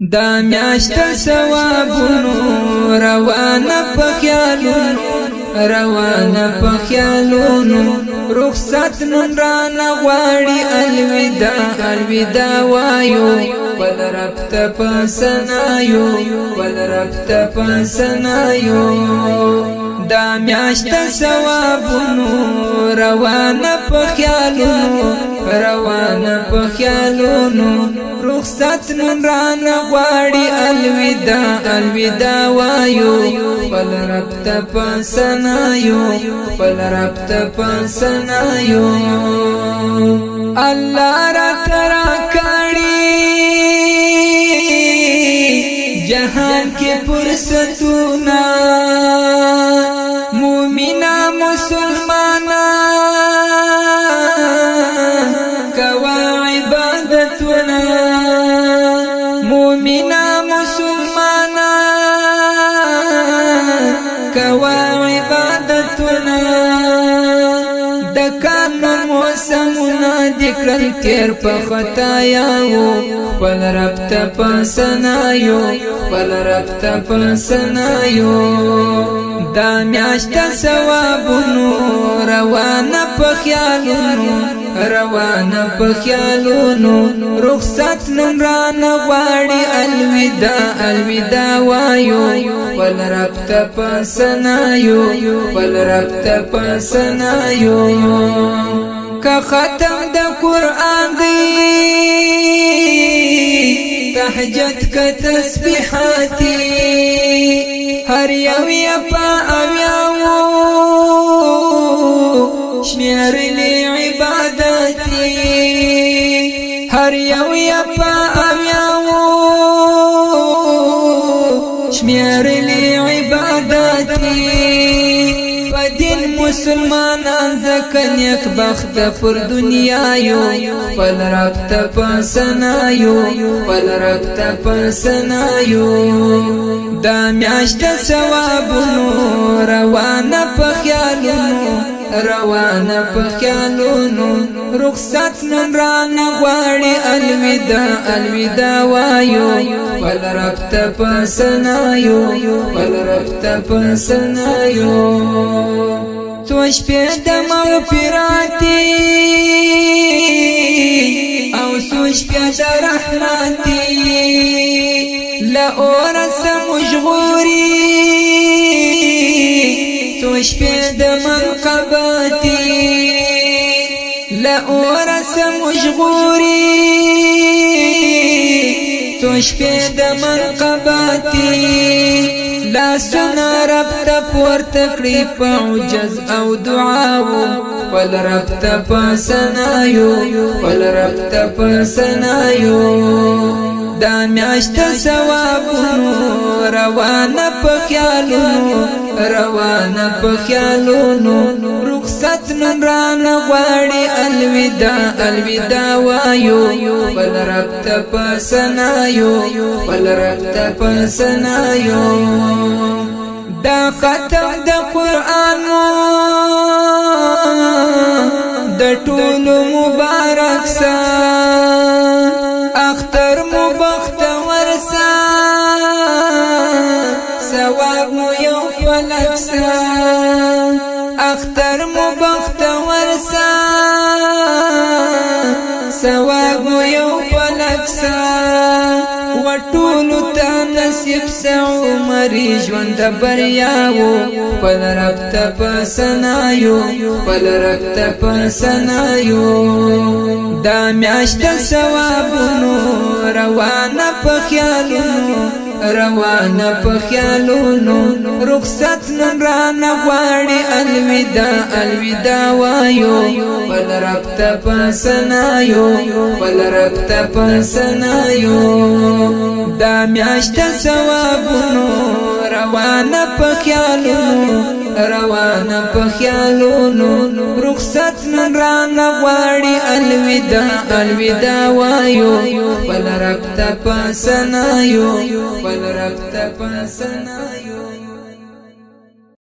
دا میاشت ثوابونو روانه په خیالونو روانه په خیالونو رخصت نن رانه غواړي الودا الودا وایو ول رب ته پسنایو ول رب ته پسنایو دا میاشت ثوابونو روانه په خیالونو روانه په خیالونو رخصت نن رانه غواړي الودا الودا وایو ول رب ته پسنایو ول رب ته پسنایو الله را ترا کړي جهان کې فرصتونه مومنا مسلمانا کوا عبادتنا مومنا مسلمانا کوا عبادتنا دکان موسمنا دکرل تیر په خطایاو ول رب ته پسنایو ول رب ته پسنایو دا میاشت ثوابونو روانه په خیالونو روانه په خیالونو رخصت نن رانه غواړي الودا الودا وایو ول رب ته پسنایو ول رب ته پسنایو که ختم د قرآن دی تهجد که تسبیحاتی هر یو یا پا اویاو شمیرلی عبادتی هر یو یا پا اویاو شمیرلی عبادتی دین مسلمانان زکن یک بخت پر دنیایو ول رب ته پسنایو ول رب ته پسنایو دا میاشت ثوابونو روانه په خیالونو روانه په خیالونو رخصت نن رانه غواړي الودا الودا وایو ول رب ته پسنایو ول رب ته پسنایو څو شپې د مغفرتي او څو شپې د رحمتي لا اورس مجغوري څو شپې د منقبتي لا اورس مجغوري څو شپې د منقبتي لا سنا رب ته پورته کړی په عجز او دعاو ول رب ته پسنایو ول رب ته پسنایو دا میاشت ثوابونو روانه په خیالونو روانه په خیالونو رخصت نن رانه غواړي الودا الودا وایو ول رب ته پسنایو ول رب ته پسنایو دا ختم د قرآن د ټول مبارک سا اختر مبختور سا ثواب مو یو فلک سا اختر مبختور سا ثواب مو یو فلک سا وټولو ته نصیب سا عمر ژوند بریاو ول رب ته پسنایو ول رب ته پسنایو دا میاشت ثوابونو روانه په خیالونو روانه په خیالونو رخصت نن رانه غواړي الودا الودا وایو ول رب ته پسنایو ول رب ته پسنایو دا میاشت ثوابونو روانه په خیالونو روانه په خیالونو رخصت نن رانه غواړي الودا الودا وایو ول رب ته پسنایو ول رب ته پسنایو